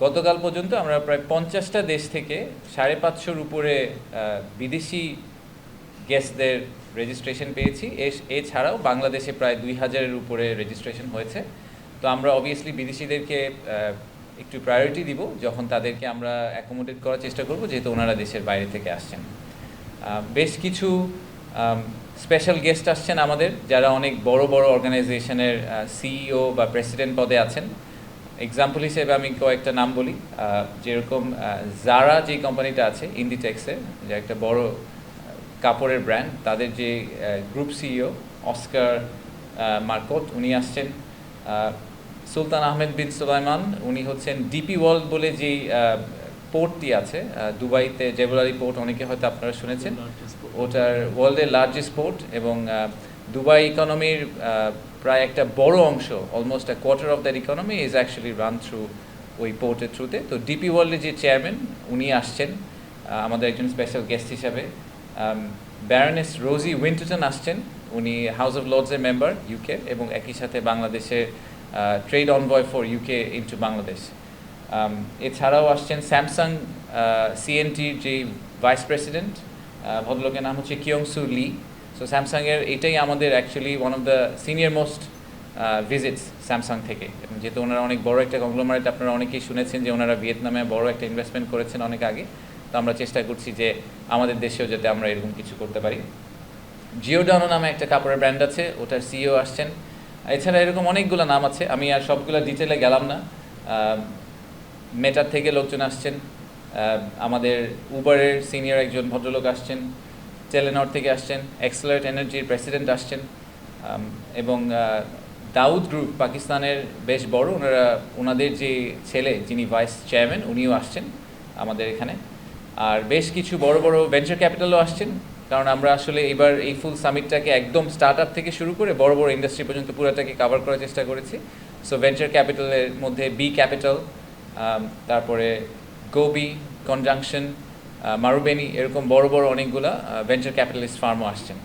গতকাল পর্যন্ত আমরা প্রায় 50টা দেশ থেকে 550-র উপরে বিদেশি গেস্টদের রেজিস্ট্রেশন পেয়েছি। এছাড়াও বাংলাদেশে প্রায় 2000-এর উপরে রেজিস্ট্রেশন হয়েছে। তো আমরা অবভিয়াসলি বিদেশিদেরকে একটু প্রায়োরিটি দিব যখন তাদেরকে আমরা অ্যাকোমোডেট করার চেষ্টা করব, যেহেতু ওনারা দেশের বাইরে থেকে আসছেন। বেশ কিছু স্পেশাল গেস্ট আসছেন আমাদের, যারা অনেক বড় বড় অর্গানাইজেশনের সিইও বা প্রেসিডেন্ট পদে আছেন। এক্সাম্পল হিসেবে আমি কয়েকটা নাম বলি, যেরকম জারা যে কোম্পানিটা আছে ইন্ডিটেক্সের, যে একটা বড় কাপড়ের ব্র্যান্ড, তাদের যে গ্রুপ সিইও অস্কার মার্কট উনি আসছেন। সুলতান আহমেদ বিন সুলাইমান উনি হচ্ছেন ডিপি ওয়ার্ল্ড বলে যেই পোর্টটি আছে দুবাইতে, জেবুলারি পোর্ট, অনেকে হয়তো আপনারা শুনেছেন, ওটার ওয়ার্ল্ডের লার্জেস্ট পোর্ট, এবং দুবাই ইকোনমির প্রায় একটা বড় অংশ, almost a quarter of that economy is actually run through ওই পোর্টের থ্রুতে। তো ডিপি ওয়ার্ল্ডের যে চেয়ারম্যান উনি আসছেন আমাদের একজন স্পেশাল গেস্ট হিসাবে। ব্যারনেস রোজি উইন্টারটন আসছেন, উনি হাউস অফ লর্ডসের মেম্বার ইউকে, এবং একই সাথে বাংলাদেশের trade envoy for UK into Bangladesh. এছাড়াও আসছেন স্যামসাং সিএনটির যে ভাইস প্রেসিডেন্ট, ভদ্রলোকের নাম হচ্ছে কিয়ংসু লি। সো স্যামসাংয়ের এটাই আমাদের actually one of the senior most visits Samsung থেকে, যেহেতু ওনারা অনেক বড় একটা কংগ্লোমারেট, আপনারা অনেকেই শুনেছেন যে ওনারা ভিয়েতনামে বড় একটা ইনভেস্টমেন্ট করেছেন অনেক আগে। তো আমরা চেষ্টা করছি যে আমাদের দেশেও যাতে আমরা এরকম কিছু করতে পারি। জিওডানো নামে একটা কাপড়ের ব্র্যান্ড আছে, ওটার সিইও আসছেন। এছাড়া এরকম অনেকগুলো নাম আছে, আমি আর সবগুলো ডিটেলে গেলাম না। মেটার থেকে লোকজন আসছেন, আমাদের উবারের সিনিয়র একজন ভদ্রলোক আসছেন, টেলেনর থেকে আসছেন, এক্সেলারেট এনার্জির প্রেসিডেন্ট আসছেন, এবং দাউদ গ্রুপ পাকিস্তানের বেশ বড়, ওনাদের যে ছেলে যিনি ভাইস চেয়ারম্যান উনিও আসছেন আমাদের এখানে। আর বেশ কিছু বড় বড় ভেঞ্চার ক্যাপিটালও আসছেন, কারণ আমরা আসলে এবার এই ফুল সামিটটাকে একদম স্টার্ট আপ থেকে শুরু করে বড় বড় ইন্ডাস্ট্রি পর্যন্ত পুরোটাকে কভার করার চেষ্টা করেছি। সো ভেঞ্চার ক্যাপিটালের মধ্যে বি ক্যাপিটাল, তারপরে গোবি, কনজাংশন, মারুবেনি, এরকম বড় বড় অনেকগুলা ভেঞ্চার ক্যাপিটালিস্ট ফার্মও আসছেন।